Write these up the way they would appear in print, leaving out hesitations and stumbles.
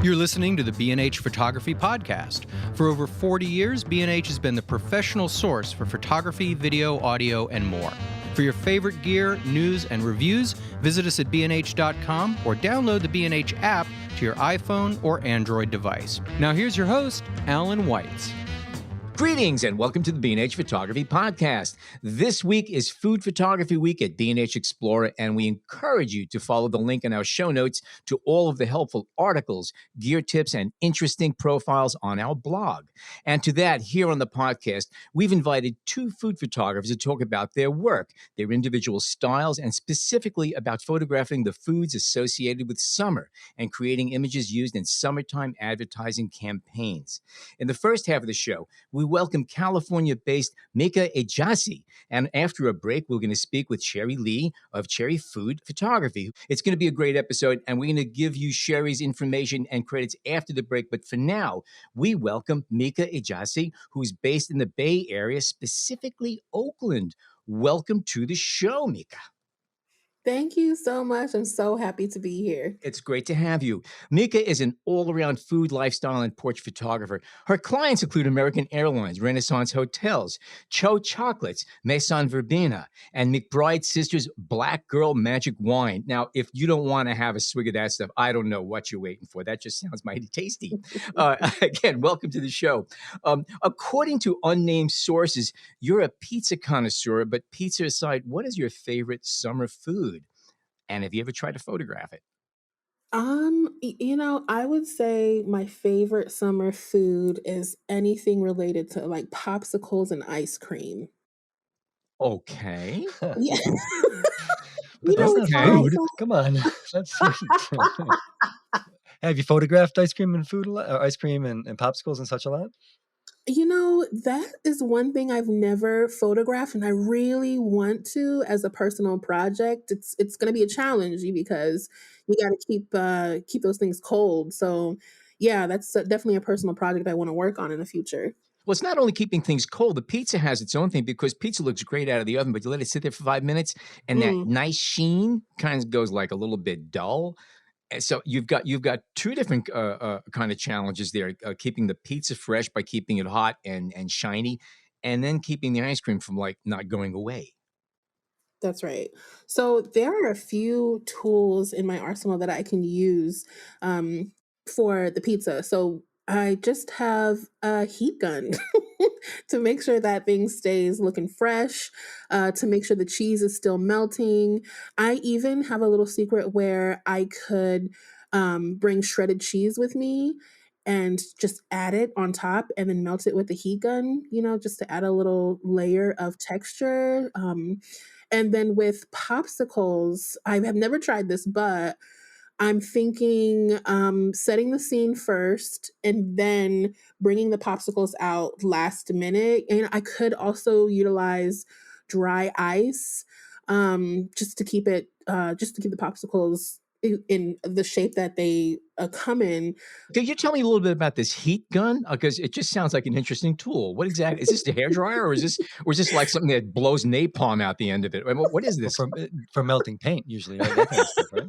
You're listening to the B&H Photography Podcast. For over 40 years, B&H has been the professional source for photography, video, audio, and more. For your favorite gear, news, and reviews, visit us at bnh.com or download the B&H app to your iPhone or Android device. Now here's your host, Alan Weitz. Greetings and welcome to the B&H Photography Podcast. This week is Food Photography Week at B&H Explorer, and we encourage you to follow the link in our show notes to all of the helpful articles, gear tips, and interesting profiles on our blog. And to that, here on the podcast, we've invited two food photographers to talk about their work, their individual styles, and specifically about photographing the foods associated with summer and creating images used in summertime advertising campaigns. In the first half of the show, we welcome California-based Meika Ejiasi. And after a break, we're going to speak with Sherry Lee of Cherry Food Photography. It's going to be a great episode, and we're going to give you Sherry's information and credits after the break. But for now, we welcome Meika Ejiasi, who's based in the Bay Area, specifically Oakland. Welcome to the show, Meika. Thank you so much. I'm so happy to be here. It's great to have you. Meika is an all-around food, lifestyle, and porch photographer. Her clients include American Airlines, Renaissance Hotels, Cho Chocolates, Maison Verbena, and McBride Sisters Black Girl Magic Wine. Now, if you don't want to have a swig of that stuff, I don't know what you're waiting for. That just sounds mighty tasty. Again, welcome to the show. According to unnamed sources, you're a pizza connoisseur, but pizza aside, what is your favorite summer food? And have you ever tried to photograph it? I would say my favorite summer food is anything related to like popsicles and ice cream. Okay. Yeah. But that's not Okay. food. Come on. That's sweet. Have you photographed ice cream and food a lot? Or ice cream and popsicles and such a lot? That is one thing I've never photographed, and I really want to as a personal project. It's going to be a challenge because you got to keep those things cold. So, yeah, that's definitely a personal project I want to work on in the future. Well, it's not only keeping things cold. The pizza has its own thing because pizza looks great out of the oven, but you let it sit there for 5 minutes, and that nice sheen kind of goes like a little bit dull. And so you've got two different kind of challenges there: keeping the pizza fresh by keeping it hot and shiny, and then keeping the ice cream from like not going away. That's right. So there are a few tools in my arsenal that I can use for the pizza. So I just have a heat gun to make sure that thing stays looking fresh, to make sure the cheese is still melting. I even have a little secret where I could bring shredded cheese with me and just add it on top and then melt it with the heat gun, just to add a little layer of texture. And then with popsicles, I have never tried this, but I'm thinking setting the scene first and then bringing the popsicles out last minute. And I could also utilize dry ice just to keep the popsicles in the shape that they come in. Could you tell me a little bit about this heat gun? Because it just sounds like an interesting tool. What exactly is this? A hairdryer, or is this like something that blows napalm out the end of it? I mean, what is this? For melting paint, usually, right? That kind of stuff, right?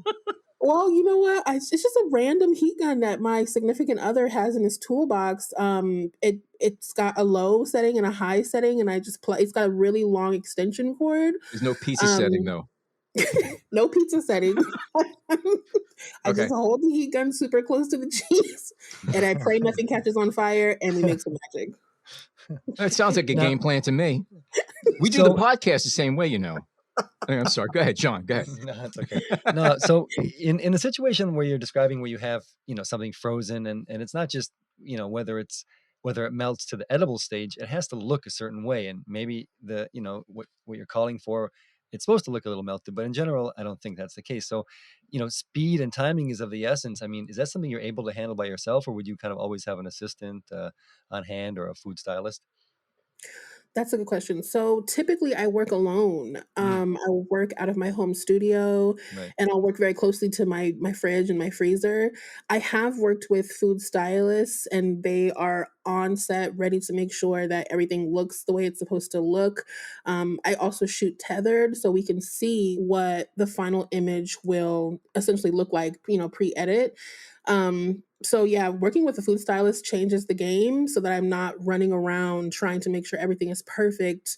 Well, you know what? It's just a random heat gun that my significant other has in his toolbox. It's got a low setting and a high setting, and I just play. It's got a really long extension cord. There's no pizza setting though. No pizza setting. I Okay. just hold the heat gun super close to the cheese, and I pray nothing catches on fire, and we make some magic. That sounds like a game plan to me. We do the podcast the same way, I'm sorry. Go ahead, John. Go ahead. No, that's okay. No, so in a situation where you're describing where you have, something frozen and it's not just, whether it melts to the edible stage, it has to look a certain way. And maybe what you're calling for, it's supposed to look a little melted, but in general, I don't think that's the case. So, speed and timing is of the essence. I mean, is that something you're able to handle by yourself, or would you kind of always have an assistant on hand or a food stylist? That's a good question. So typically I work alone. I work out of my home studio, Right. and I'll work very closely to my fridge and my freezer. I have worked with food stylists, and they are on set ready to make sure that everything looks the way it's supposed to look. I also shoot tethered so we can see what the final image will essentially look like, pre-edit. So yeah, working with a food stylist changes the game so that I'm not running around trying to make sure everything is perfect,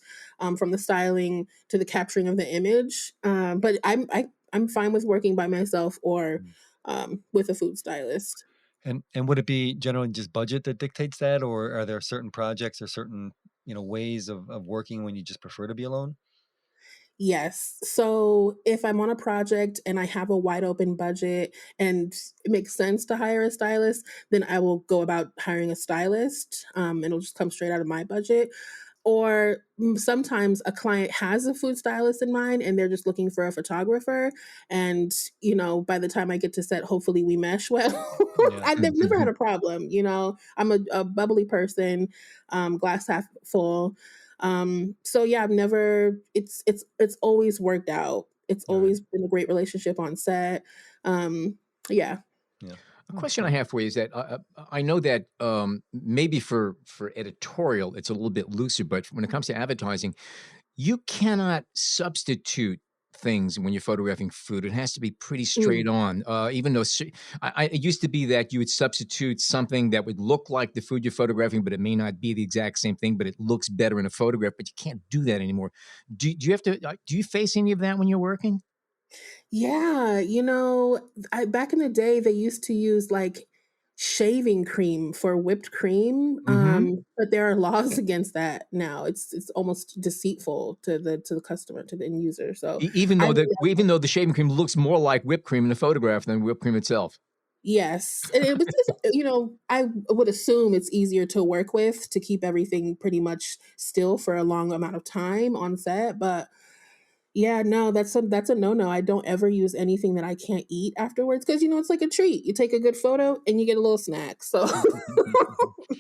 from the styling to the capturing of the image. But I'm fine with working by myself or Mm. with a food stylist. And would it be generally just budget that dictates that, or are there certain projects or certain, ways of working when you just prefer to be alone? Yes. So if I'm on a project and I have a wide open budget and it makes sense to hire a stylist, then I will go about hiring a stylist. It'll just come straight out of my budget. Or sometimes a client has a food stylist in mind and they're just looking for a photographer. And, by the time I get to set, hopefully we mesh well. Yeah. I've never had a problem. I'm a bubbly person, glass half full. So yeah, I've never, it's always worked out. It's All right. always been a great relationship on set. Yeah. Yeah. A Oh, question I cool. have for you is that I know that maybe for editorial it's a little bit looser, but when it comes to advertising, you cannot substitute things when you're photographing food. It has to be pretty Mm. straight on. Even though it used to be that you would substitute something that would look like the food you're photographing, but it may not be the exact same thing, but it looks better in a photograph. But you can't do that anymore. Do you have to? Do you face any of that when you're working? Yeah, back in the day, they used to use, like, shaving cream for whipped cream, Hmm. but there are laws against that now. It's almost deceitful to the customer, to the end user, so Even I though the shaving cream looks more like whipped cream in the photograph than whipped cream itself. yes, and it was just, I would assume it's easier to work with to keep everything pretty much still for a long amount of time on set, but yeah, no, that's a no-no. I don't ever use anything that I can't eat afterwards because it's like a treat. You take a good photo and you get a little snack. So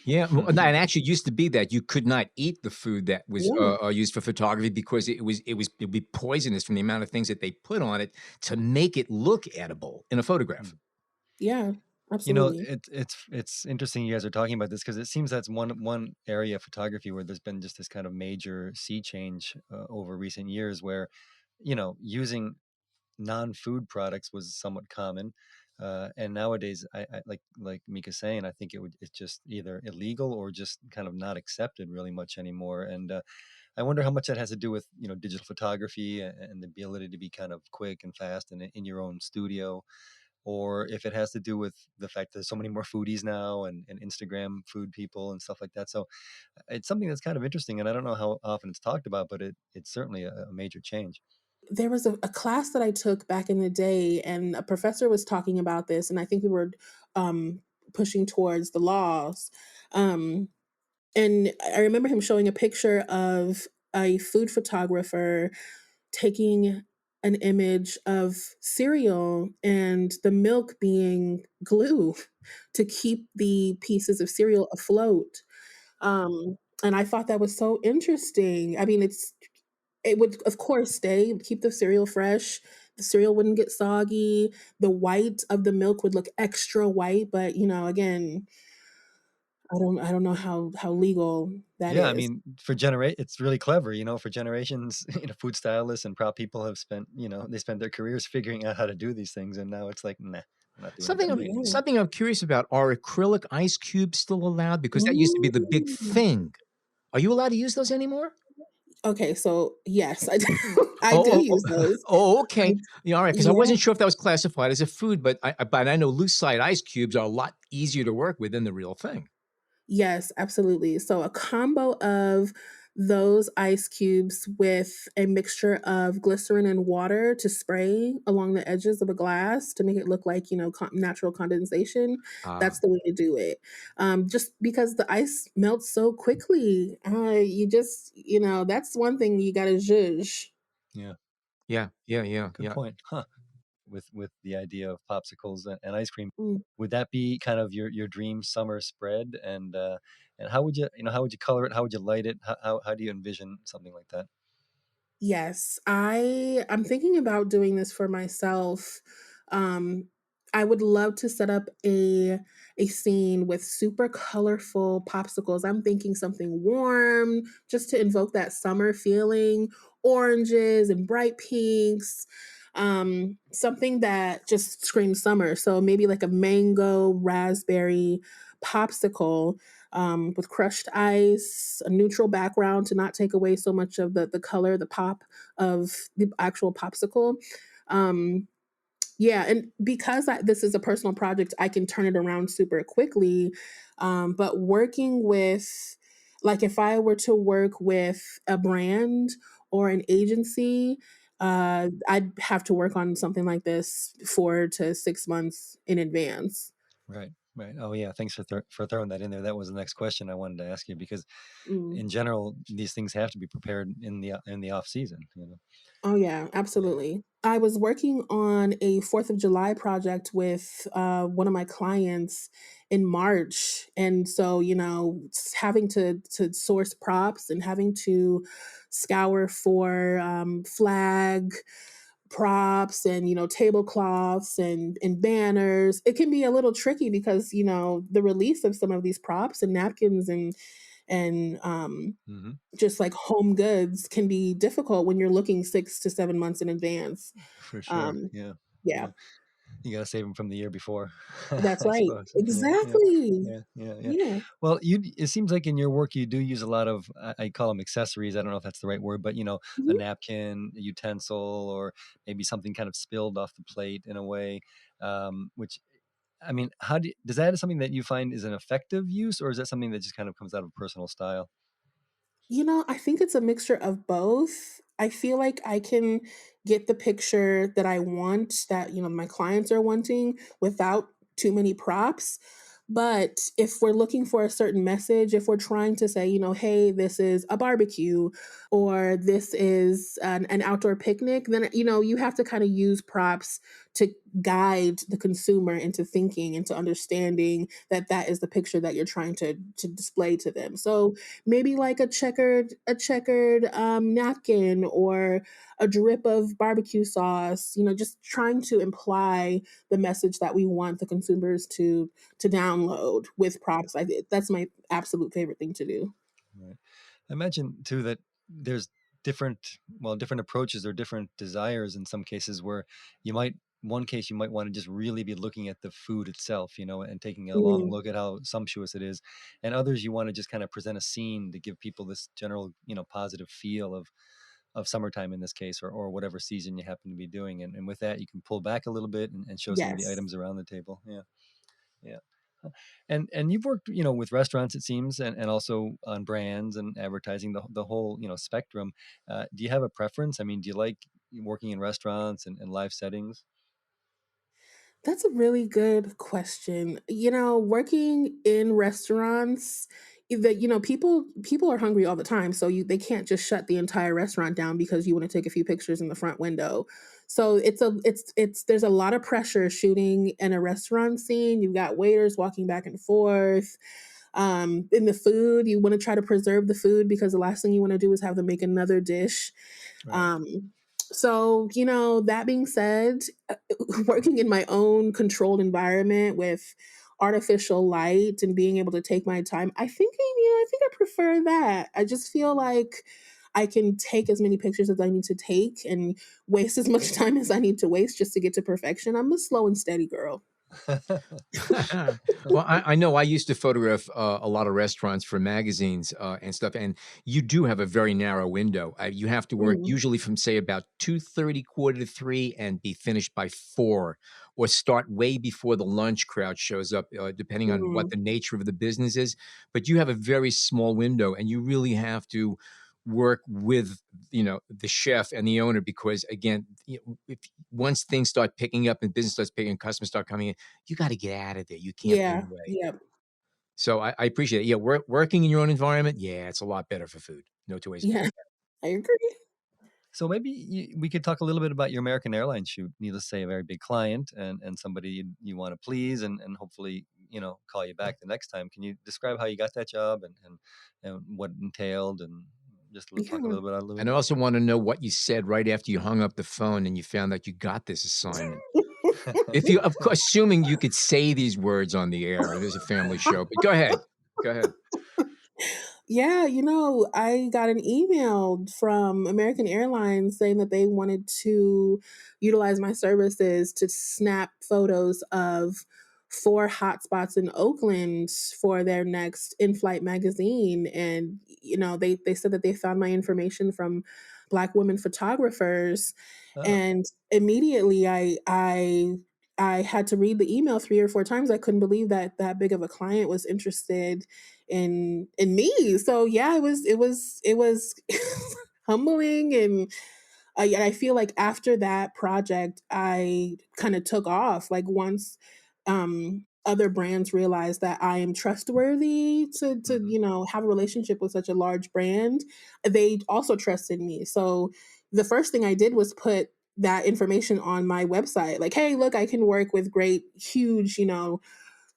Yeah, well, no, and actually, it used to be that you could not eat the food that was yeah, used for photography because it would be poisonous from the amount of things that they put on it to make it look edible in a photograph. yeah, absolutely. It's interesting you guys are talking about this because it seems that's one area of photography where there's been just this kind of major sea change over recent years, where using non-food products was somewhat common, and nowadays, I like Mika's saying, I think it's just either illegal or just kind of not accepted really much anymore. And I wonder how much that has to do with digital photography and the ability to be kind of quick and fast and in your own studio, or if it has to do with the fact that there's so many more foodies now and Instagram food people and stuff like that. So it's something that's kind of interesting, and I don't know how often it's talked about, but it's certainly a major change. There was a class that I took back in the day, and a professor was talking about this, and I think we were um, pushing towards the laws. Um, and I remember him showing a picture of a food photographer taking an image of cereal and the milk being glue to keep the pieces of cereal afloat. And I thought that was so interesting. I mean, it would, of course, keep the cereal fresh. The cereal wouldn't get soggy. The white of the milk would look extra white, but again, I don't know how legal that Yeah, I is. mean, it's really clever, for generations, food stylists and prop people have spent, they spent their careers figuring out how to do these things, and now it's like, nah, I'm not doing it Something that I'm way anymore. Yeah. something I'm curious about, are acrylic ice cubes still allowed? Because that used to be the big Mm. thing. Are you allowed to use those anymore? Okay, so yes, I do I do Oh, oh, use oh, those. oh, I okay. Yeah, all right, because I Yeah. wasn't sure if that was classified as a food, but I know loose side ice cubes are a lot easier to work with than the real thing. Yes, absolutely. So a combo of those ice cubes with a mixture of glycerin and water to spray along the edges of a glass to make it look like, natural condensation. Ah. That's the way to do it. Just because the ice melts so quickly, you just, that's one thing you got to zhuzh. Yeah, Yeah, yeah, yeah, good yeah. point. Huh. With the idea of popsicles and ice cream, Mm. would that be kind of your dream summer spread? And how would how would you color it? How would you light it? How do you envision something like that? Yes, I'm thinking about doing this for myself. Um, I would love to set up a scene with super colorful popsicles. I'm thinking something warm just to invoke that summer feeling, oranges and bright pinks. Something that just screams summer. So maybe like a mango raspberry popsicle with crushed ice, a neutral background to not take away so much of the color, the pop of the actual popsicle. Um, yeah, and because this is a personal project, I can turn it around super quickly. But working with, like, if I were to work with a brand or an agency, I'd have to work on something like this 4 to 6 months in advance. Right, right. Oh yeah, thanks for throwing that in there. That was the next question I wanted to ask you because Mm. in general, these things have to be prepared in the off season. Oh yeah, Yeah. absolutely. I was working on a 4th of July project with one of my clients in March. And so, having to source props and having to scour for flag props and, tablecloths and banners. It can be a little tricky because, the release of some of these props and napkins and Hmm. just like home goods can be difficult when you're looking 6 to 7 months in advance. For sure. Um, Yeah. yeah, Yeah. You got to save them from the year before, that's I right. suppose. Yeah. Yeah. Exactly. Yeah. Yeah. Yeah. Yeah. Well, it seems like in your work you do use a lot of I call them accessories. I don't know if that's the right word, but a Mhm. napkin, a utensil, or maybe something kind of spilled off the plate in a way. Which I mean, does that is something that you find is an effective use, or is that something that just kind of comes out of personal style? I think it's a mixture of both. I feel like I can get the picture that I want, that, my clients are wanting without too many props. But if we're looking for a certain message, if we're trying to say, hey, this is a barbecue or this is an outdoor picnic, then, you have to kind of use props to guide the consumer into thinking, into understanding that that is the picture that you're trying to display to them. So maybe like a checkered napkin or a drip of barbecue sauce, just trying to imply the message that we want the consumers to download with props. That's my absolute favorite thing to do. Right. I imagine too that there's different approaches or different desires in some cases where you might one case you might want to just really be looking at the food itself, and taking a long Mhm. look at how sumptuous it is. And others you want to just kind of present a scene to give people this general, positive feel of summertime in this case, or whatever season you happen to be doing. And with that you can pull back a little bit and show some of the Yes. items around the table. Yeah. Yeah. And you've worked, with restaurants, it seems, and also on brands and advertising, the whole, spectrum. Do you have a preference? I mean, do you like working in restaurants and live settings? That's a really good question. Working in restaurants, people are hungry all the time, so they can't just shut the entire restaurant down because you want to take a few pictures in the front window. So it's there's a lot of pressure shooting in a restaurant scene. You've got waiters walking back and forth. In the food, you want to try to preserve the food because the last thing you want to do is have them make another dish. Right. So, that being said, working in my own controlled environment with artificial light and being able to take my time, I think I prefer that. I just feel like I can take as many pictures as I need to take and waste as much time as I need to waste just to get to perfection. I'm a slow and steady girl. Well, I know I used to photograph a lot of restaurants for magazines and stuff, and you do have a very narrow window. You have to work Mm, usually from say about 2:30, quarter to 3, and be finished by 4, or start way before the lunch crowd shows up, depending on what mm. the nature of the business is. But you have a very small window, and you really have to work with the chef and the owner, because again, if once things start picking up and business starts picking, customers start coming in, you got to get out of there. You can't be in Yeah, the way. yeah, So I appreciate it. Yeah, working in your own environment, yeah, it's a lot better for food. No two ways about yeah. it. I agree. So maybe we could talk a little bit about your American Airlines shoot. Needless to say, a very big client and somebody you want to please and hopefully, call you back the next time. Can you describe how you got that job and what it entailed and just talk a Yeah. little bit about And I also want to know what you said right after you hung up the phone and you found that you got this assignment. If you, of course, assuming you could say these words on the air, it is a family show, but go ahead. Go ahead. Yeah, I got an email from American Airlines saying that they wanted to utilize my services to snap photos of 4 hotspots in Oakland for their next in-flight magazine. And, they said that they found my information from Black women photographers. Oh, And immediately I had to read the email 3 or 4 times. I couldn't believe that that big of a client was interested in me. So yeah, it was humbling. And I feel like after that project, I kind of took off. Like once other brands realized that I am trustworthy to mhm. have a relationship with such a large brand, they also trusted me. So the first thing I did was put that information on my website. Like, hey, look, I can work with great, huge,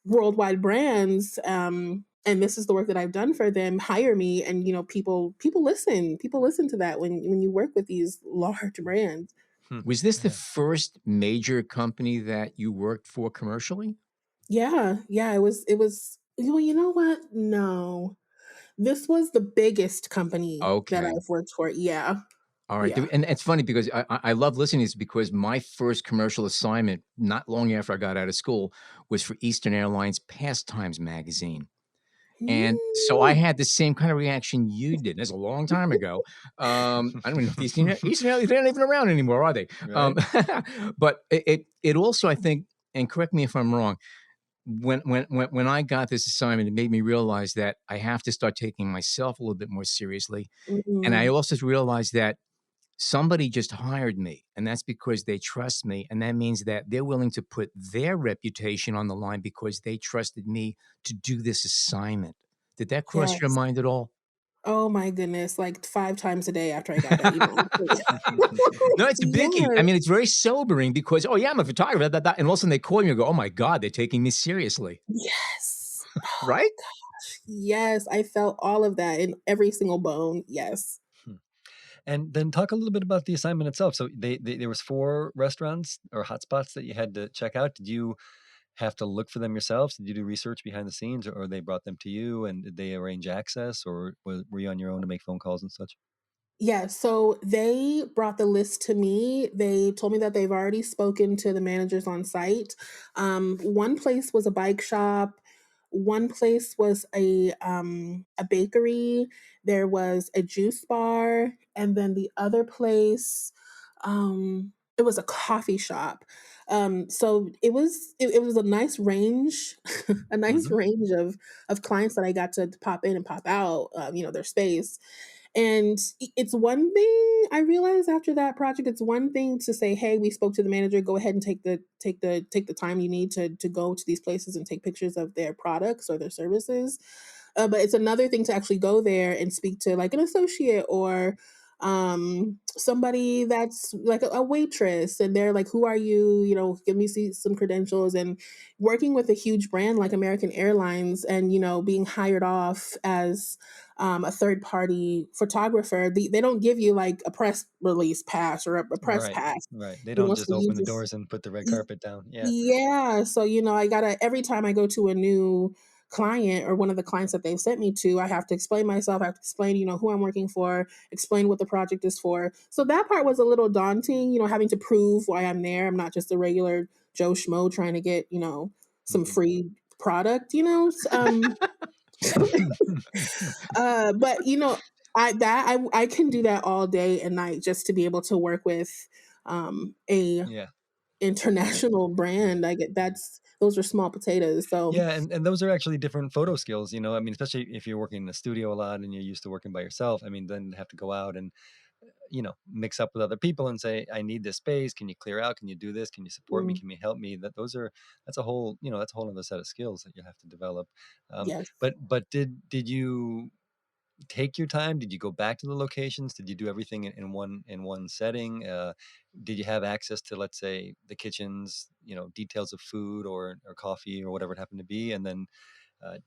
worldwide brands. And this is the work that I've done for them. Hire me. And people listen. People listen to that when you work with these large brands. Hmm. Was this the Yeah. first major company that you worked for commercially? Yeah, yeah. It was. Well, you know what? No, this was the biggest company that Okay. I've worked for. Yeah, All right. yeah. And it's funny because I love listening to this because my first commercial assignment, not long after I got out of school, was for Eastern Airlines Pastimes magazine. And so I Mm. had the same kind of reaction you did. That's a long time ago. I don't even know if Eastern Airlines, they're not even around anymore, are they? Right. But it also, I think, and correct me if I'm wrong, when I got this assignment, it made me realize that I have to start taking myself a little bit more seriously. And I Mhm. also realized that somebody just hired me, and that's because they trust me, and that means that they're willing to put their reputation on the line because they trusted me to do this assignment. Did that cross your Yes. mind at all? Oh my goodness, like 5 times a day after I got that email. No, it's a biggie. I Yes, mean, it's very sobering because, "Oh, yeah, I'm a photographer," and all of a sudden they call you and go, "Oh my god, they're taking me seriously." yes. Oh Right? gosh, yes, I felt all of that in every single bone, yes. Hmm. And then talk a little bit about the assignment itself. So there was 4 restaurants or hotspots that you had to check out. Did you have to look for them yourselves? Did you do research behind the scenes, or they brought them to you? And did they arrange access, or were you on your own to make phone calls and such? Yeah, so they brought the list to me. They told me that they've already spoken to the managers on site. One place was a bike shop. One place was a bakery. There was a juice bar, and then the other place, it was a coffee shop. So it was a nice range, a nice Hmm. range of clients that I got to pop in and pop out. Their space. And it's one thing I realized after that project, it's one thing to say, "Hey, we spoke to the manager, go ahead and take the time you need to go to these places and take pictures of their products or their services." But it's another thing to actually go there and speak to like an associate or somebody that's like a waitress, and they're like, "Who are you? Give me some credentials." And working with a huge brand like American Airlines, and being hired off as a third party photographer, they don't give you like a press release pass or a press Right, pass. right. They You don't know, just so you open the just doors and put the red y- carpet down. Yeah. yeah. So I gotta every time I go to a new client or one of the clients that they've sent me to, I have to explain myself. I have to explain, who I'm working for, explain what the project is for. So that part was a little daunting, having to prove why I'm there. I'm not just a regular Joe Schmo trying to get, some Mhm. free product, but I can do that all day and night just to be able to work with a Yeah. international Yeah. brand. I get those are small potatoes. So Yeah, and those are actually different photo skills, I mean, especially if you're working in the studio a lot and you're used to working by yourself. I mean, then have to go out and, mix up with other people and say, I need this space. Can you clear out? Can you do this? Can you support me? mm, Can you help me? That's a whole other set of skills that you have to develop. yes. But did you take your time? Did you go back to the locations? Did you do everything in one setting? Did you have access to, let's say, the kitchens, details of food or coffee or whatever it happened to be? And then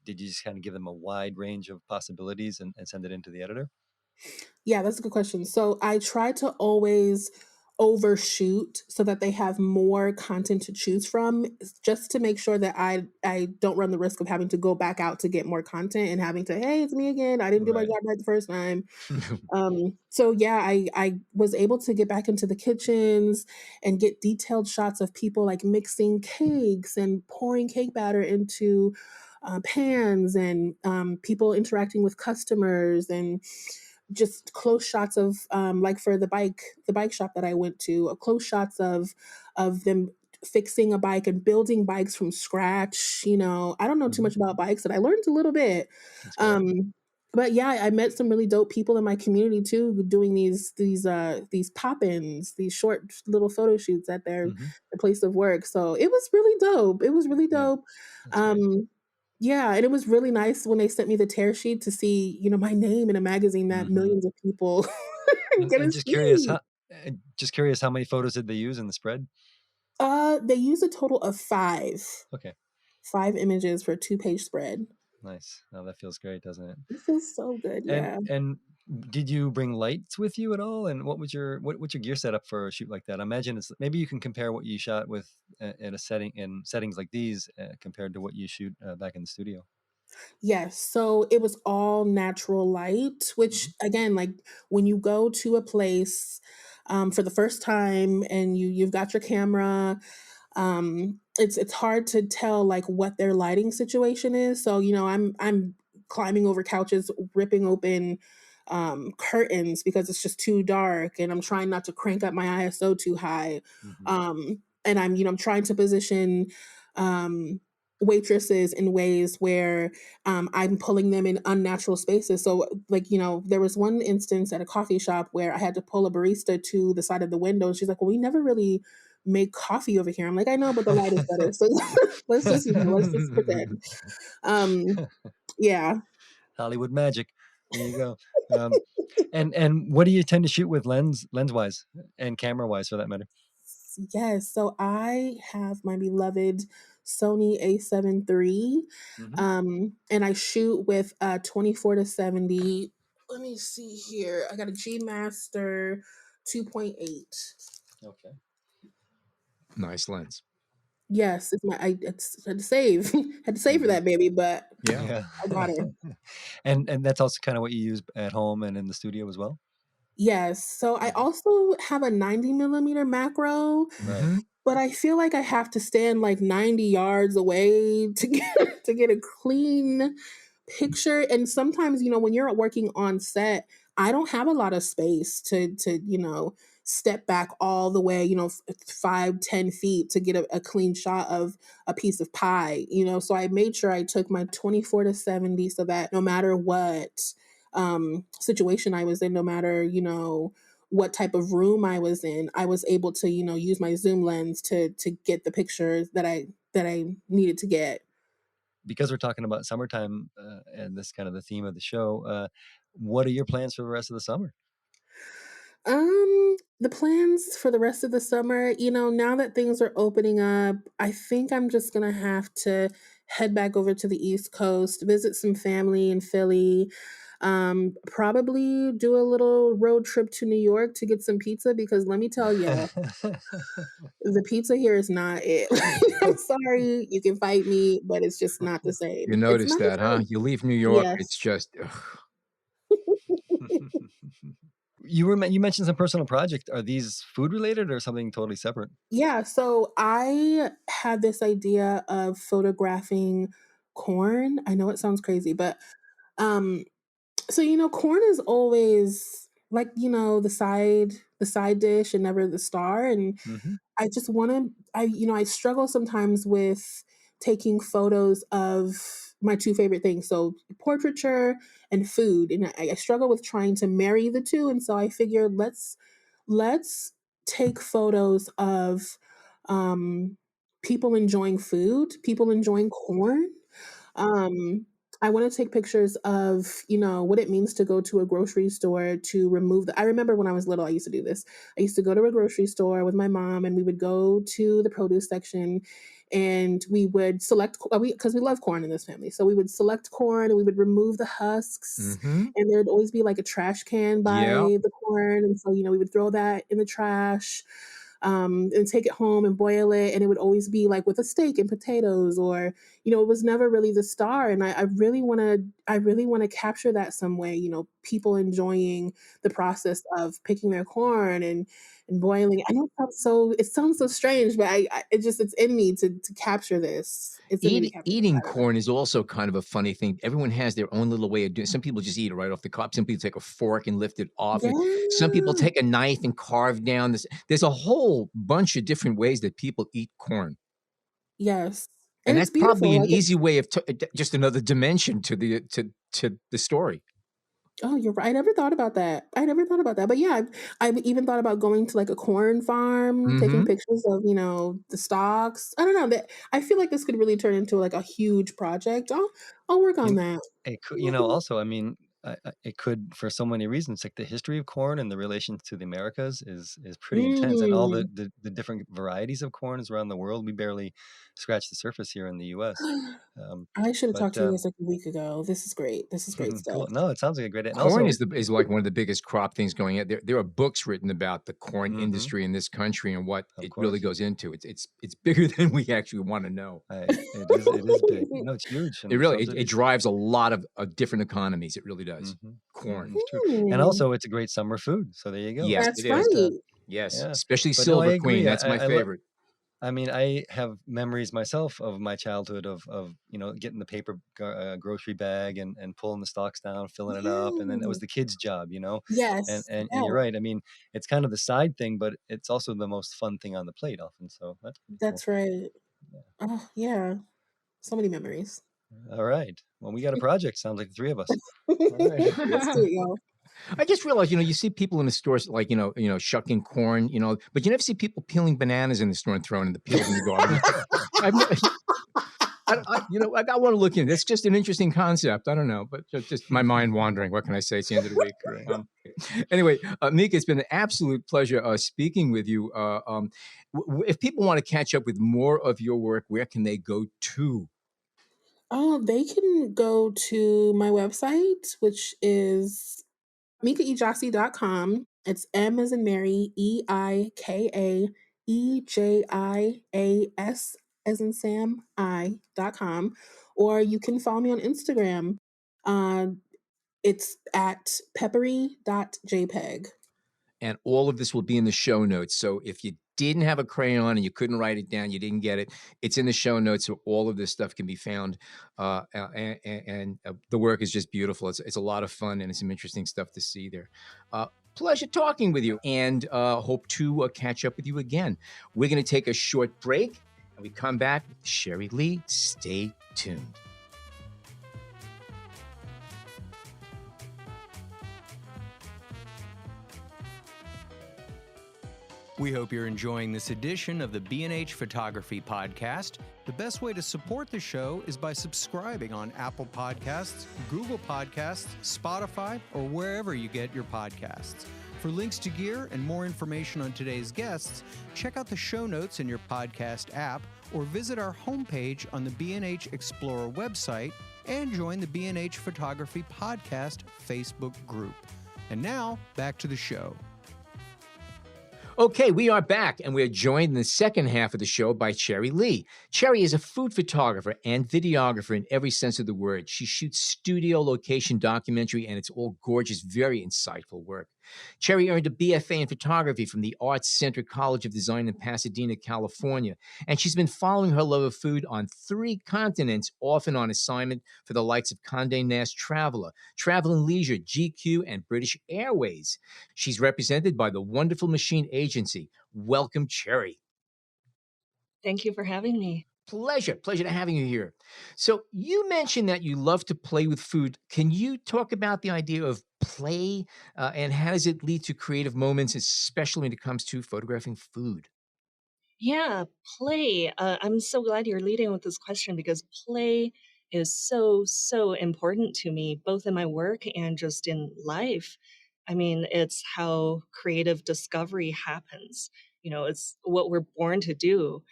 did you just kind of give them a wide range of possibilities and send it into the editor? Yeah, that's a good question. So I try to always overshoot so that they have more content to choose from, just to make sure that I don't run the risk of having to go back out to get more content and having to, hey, it's me again. I didn't do my Right. job right the first time. So yeah, I was able to get back into the kitchens and get detailed shots of people like mixing cakes and pouring cake batter into pans, and people interacting with customers, and just close shots of like for the bike shop that I went to, close shots of them fixing a bike and building bikes from scratch. I don't know too much about bikes, but I learned a little bit. That's great. But yeah, I met some really dope people in my community too, doing these pop-ins, these short little photo shoots at their place of work. So it was really dope. It was really Yeah, dope. that's great. Yeah, and it was really nice when they sent me the tear sheet to see, my name in a magazine that Mhm. millions of people are gonna And see. just curious, how many photos did they use in the spread? They used a total of Okay, five images for a 2-page spread. nice. Oh, that feels great, doesn't it? It feels so good, yeah. And did you bring lights with you at all? And what's your gear setup for a shoot like that? I imagine it's maybe you can compare what you shot with in settings like these compared to what you shoot back in the studio. Yes, so it was all natural light, which Hmm. again, like when you go to a place for the first time and you've got your camera, it's hard to tell like what their lighting situation is. So I'm climbing over couches, ripping open curtains because it's just too dark, and I'm trying not to crank up my ISO too high. Hmm. And I'm trying to position um waitresses in ways where I'm pulling them in unnatural spaces. So, like, there was one instance at a coffee shop where I had to pull a barista to the side of the window. And she's like, well, we never really make coffee over here. I'm like, I know, but the light is better. So let's just pretend. Um, yeah. Hollywood magic. There you go. Um, and what do you tend to shoot with lens wise and camera wise for that matter? Yes. So I have my beloved Sony A7 III, Hmm. and I shoot with 24-70. Let me see here. I got a G Master 2.8. Okay. Nice lens. Yes, it's had to save. Had to save for Mhm. that baby, but Yeah. Yeah. I got her. And that's also kind of what you use at home and in the studio as well. Yes. So I Mhm. also have a 90 millimeter macro, Right. Hmm. but I feel like I have to stand like 90 yards away to get to get a clean picture. And sometimes, when you're working on set, I don't have a lot of space to step back all the way, 5-10 feet to get a clean shot of a piece of pie. So I made sure I took my 24-70 so that no matter what situation I was in, no matter, what type of room I was in, I was able to, use my zoom lens to get the pictures that I needed to get. Because we're talking about summertime and this is kind of the theme of the show, what are your plans for the rest of the summer? The plans for the rest of the summer, now that things are opening up, I think I'm just gonna have to head back over to the East Coast, visit some family in Philly, probably do a little road trip to New York to get some pizza because let me tell you, the pizza here is not it. I'm sorry, you can fight me, but it's just not the You same. It's noticed not the that, huh? same. You leave New York, it's Yes. just, ugh. You mentioned some personal project. Are these food related or something totally separate? Yeah, so I had this idea of photographing corn. I know it sounds crazy, but um so corn is always like, the side dish and never the star, and Hmm. I just want to I struggle sometimes with taking photos of my two favorite things, so portraiture and food, and I struggle with trying to marry the two, and so I figured let's take photos of um people enjoying food, people enjoying corn. um I want to take pictures of, what it means to go to a grocery store to remove I remember when I was little, I used to do this. I used to go to a grocery store with my mom and we would go to the produce section and we would select, because we love corn in this family. So we would select corn and we would remove the husks, Mm-hmm. and there'd always be like a trash can by Yeah. the corn. And so, we would throw that in the trash, and take it home and boil it. And it would always be like with a steak and potatoes, or, it was never really the star. And I really want to capture that some way, people enjoying the process of picking their corn and boiling it. I know it sounds so strange, but it's in me to capture this. It's in me to capture this. Eating I don't know. corn is also kind of a funny thing. Everyone has their own little way of doing it. Some people just eat it right off the cob. Some people take a fork and lift it off. And some people Yeah. take a knife and carve down this. There's a whole bunch of different ways that people eat corn. Yes. And And that's it's beautiful. probably an Like, easy way of just another dimension to the story. oh, you're right. I never thought about that. But yeah, I've even thought about going to like a corn farm, taking Mm-hmm. pictures of, the stalks. I don't know, that I feel like this could really turn into like a huge project. I'll work on You that. It could, also, I mean, it could for so many reasons. Like the history of corn and the relation to the Americas is pretty intense, and all Mm. the different varieties of corns around the world. We barely scratch the surface here in the U.S. I should have But talked to you guys like a week ago. This is great. This is great cool. stuff. No, it sounds like a great. And Corn also, is like one of the biggest crop things going on. There are books written about the corn Mhm. industry in this country and what Of it really course. goes into. It's bigger than we actually want to know. It is big. No, it's huge, It and really it subsidies. drives a lot of different economies. It really does. Mhm. Corn. It's true. And Mm, also, it's a great summer food. So there you go. Yes, that's it right. is. But Yes, yeah. especially But no, I Silver Queen. agree. That's my favorite. I mean, I have memories myself of my childhood of getting the paper grocery bag and pulling the stalks down, filling it up, and then it was Yeah. the kids' job. And Yes. and you're Yeah. right. I mean, it's kind of the side thing, but it's also the most fun thing on the plate often. So that's pretty cool. That's right. Yeah. Oh, yeah. So many memories. All right. Well, we got a project. Sounds like the three of us. All right. Let's do it, y'all. I just realized, you see people in the stores like, shucking corn, but you never see people peeling bananas in the store and throwing in the peels in the garbage. I've never, I got one to look in. That's just an interesting concept. I don't know, but just my mind wandering. What can I say? It's the end of the week. Right. Anyway, Meika, it's been an absolute pleasure speaking with you. If people want to catch up with more of your work, where can they go to? Oh, they can go to my website, which is MeikaEjiasi.com. It's M as in Mary, EIKAEJIAS as in Sam, I.com. Or you can follow me on Instagram. Uh, it's at peppery.jpg. And all of this will be in the show notes. So if you didn't have a crayon and you couldn't write it down, you didn't get it, it's in the show notes. So all of this stuff can be found. And the work is just beautiful. It's a lot of fun and it's some interesting stuff to see there. Pleasure talking with you, and hope to catch up with you again. We're going to take a short break, and we come back with Sherry Lee. Stay tuned. We hope you're enjoying this edition of the B&H Photography Podcast. The best way to support the show is by subscribing on Apple Podcasts, Google Podcasts, Spotify, or wherever you get your podcasts. For links to gear and more information on today's guests, check out the show notes in your podcast app or visit our homepage on the B&H Explorer website and join the B&H Photography Podcast Facebook group. And now, back to the show. Okay, we are back, and we're joined in the second half of the show by Cherry Lee. Cherry is a food photographer and videographer in every sense of the word. She shoots studio location documentary, and it's all gorgeous, very insightful work. Cherry earned a BFA in photography from the Arts Center College of Design in Pasadena, California, and she's been following her love of food on 3 continents, often on assignment for the likes of Condé Nast Traveler, Travel and Leisure, GQ, and British Airways. She's represented by the Wonderful Machine Agency. Welcome, Cherry. Thank you for having me. Pleasure to having you here. So you mentioned that you love to play with food. Can you talk about the idea of play and how does it lead to creative moments, especially when it comes to photographing food? Yeah, play. I'm so glad you're leading with this question because play is so, so important to me, both in my work and just in life. I mean, it's how creative discovery happens. It's what we're born to do.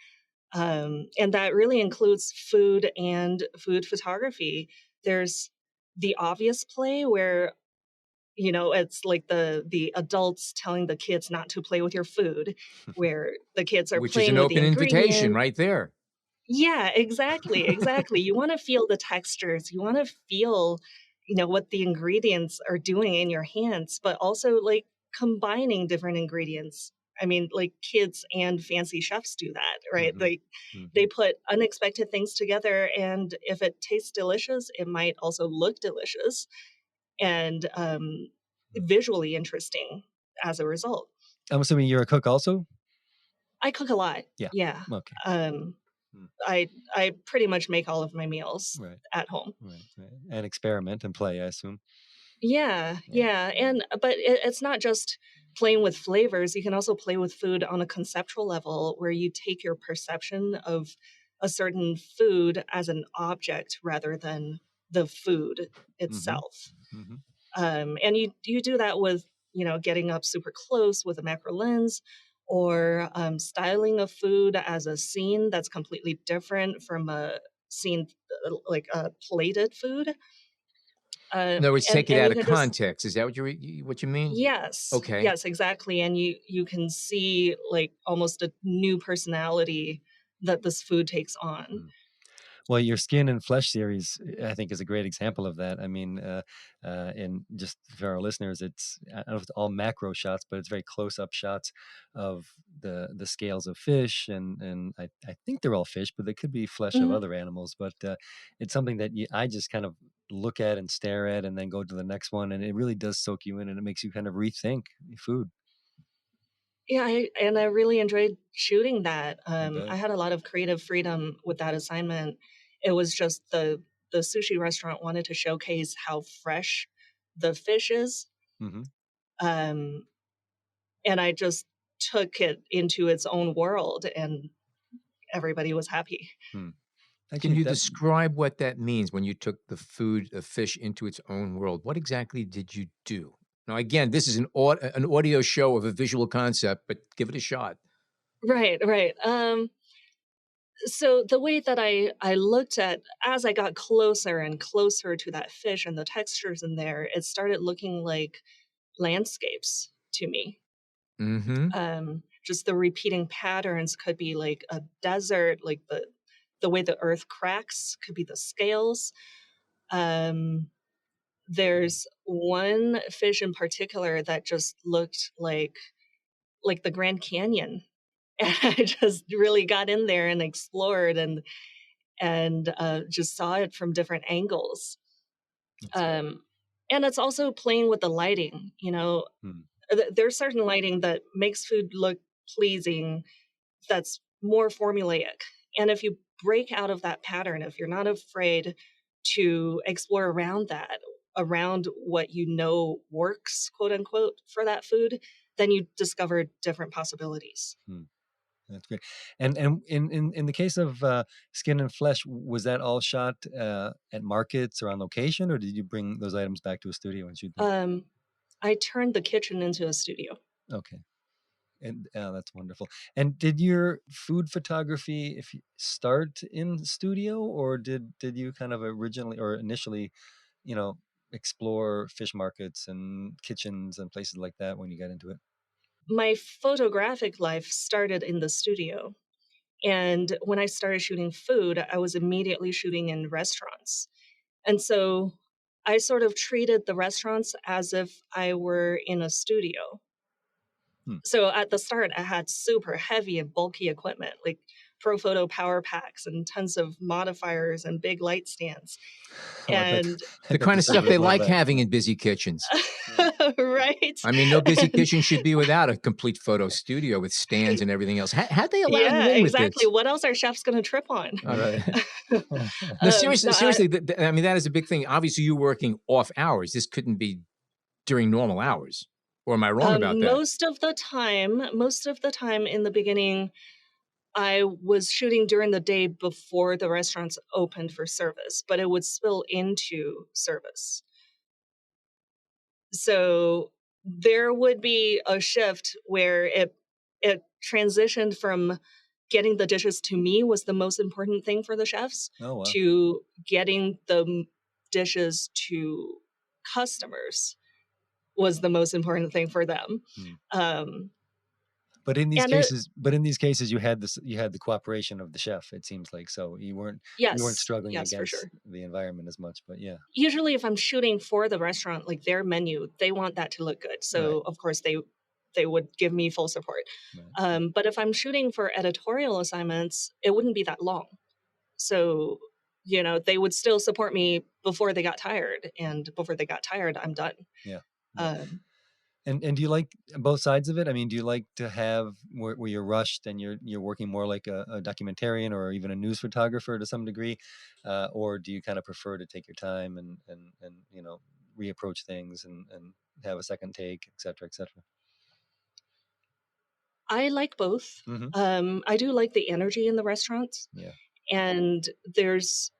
And that really includes food and food photography. There's the obvious play where, it's like the adults telling the kids not to play with your food, where the kids are Which is playing an with the open invitation ingredient. right there. Yeah, exactly, exactly. You wanna feel the textures, you wanna feel, what the ingredients are doing in your hands, but also, like, combining different ingredients. I mean, like, kids and fancy chefs do that, right? Hmm. They put unexpected things together, and if it tastes delicious, it might also look delicious and, visually interesting as a result. I'm assuming you're a cook also? I cook a lot, Yeah. yeah. Okay. Um, Mm. I pretty much make all of my meals Right. at home. Right. Right. And experiment and play, I assume. Yeah, Yeah. yeah, and but it's not just playing with flavors. You can also play with food on a conceptual level, where you take your perception of a certain food as an object rather than the food Mm-hmm. itself. Mm-hmm. And you do that with getting up super close with a macro lens, or styling a food as a scene that's completely different from a scene like a plated food. In other words, And take it out you of can just context. Is that what you mean? yes, Okay. yes, exactly, and you can see like almost a new personality that this food takes on. Mm. Well, your Skin and Flesh series, I think, is a great example of that. I mean, and just for our listeners, I don't know if it's all macro shots, but it's very close-up shots of the scales of fish, and I think they're all fish, but they could be flesh of Mhm. other animals. But it's something that I just kind of look at and stare at, and then go to the next one, and it really does soak you in, and it makes you kind of rethink food. Yeah, I really enjoyed shooting that. I bet. I had a lot of creative freedom with that assignment. It was just the sushi restaurant wanted to showcase how fresh the fish is, Mm-hmm. um, and I just took it into its own world, and everybody was happy. Hmm. Can Actually, you that describe what that means when you took the food of fish into its own world? What exactly did you do? Now, again, this is an audio show of a visual concept, but give it a shot. Right, right. So the way that I looked at as I got closer and closer to that fish and the textures in there, it started looking like landscapes to me. Mm-hmm. Just the repeating patterns could be like a desert, like the way the earth cracks could be the scales. Um, there's one fish in particular that just looked like the Grand Canyon. And I just really got in there and explored and just saw it from different angles. that's great. Um, and it's also playing with the lighting. Hmm. There's certain lighting that makes food look pleasing that's more formulaic. And if you break out of that pattern, if you're not afraid to explore around that, around what works, quote unquote, for that food, then you discover different possibilities. Hmm. That's great. And in the case of Skin and Flesh, was that all shot at markets or on location, or did you bring those items back to a studio and shoot them? Um, I turned the kitchen into a studio. Okay, and that's wonderful. And did your food photography if you start in studio, or did you kind of originally or initially, you know, explore fish markets and kitchens and places like that when you got into it? My photographic life started in the studio. And when I started shooting food, I was immediately shooting in restaurants. And so I sort of treated the restaurants as if I were in a studio. Hmm. So at the start, I had super heavy and bulky equipment like Profoto power packs and tons of modifiers and big light stands. Oh, And I The bet kind the of stuff servers they love like that. having in busy kitchens. right. I mean, no busy And kitchen should be without a complete photo studio with stands and everything else. How'd they allow you yeah, in with this? exactly. What else are chefs going to trip on? Right. No, seriously, No, seriously. I mean, that is a big thing. Obviously, you're working off hours. This couldn't be during normal hours. Or am I wrong about that? most of the time in the beginning, I was shooting during the day before the restaurants opened for service, but it would spill into service. So there would be a shift where it transitioned from getting the dishes to me was the most important thing for the chefs, Oh, wow. to getting the dishes to customers was the most important thing for them. Hmm. Um, But in these and it, cases, you had the cooperation of the chef. It seems like, so you weren't yes, struggling yes, for against sure. the environment as much. But yeah, Usually if I'm shooting for the restaurant, like their menu, they want that to look good. So right, of course they would give me full support. right. But if I'm shooting for editorial assignments, it wouldn't be that long. So, they would still support me before they got tired. And before they got tired, I'm done. Yeah, yeah. Um, And do you like both sides of it? I mean, do you like to have where you're rushed and you're working more like a documentarian or even a news photographer to some degree, or do you kind of prefer to take your time and reapproach things and have a second take, et cetera, et cetera? I like both. Mm-hmm. I do like the energy in the restaurants, Yeah. and there's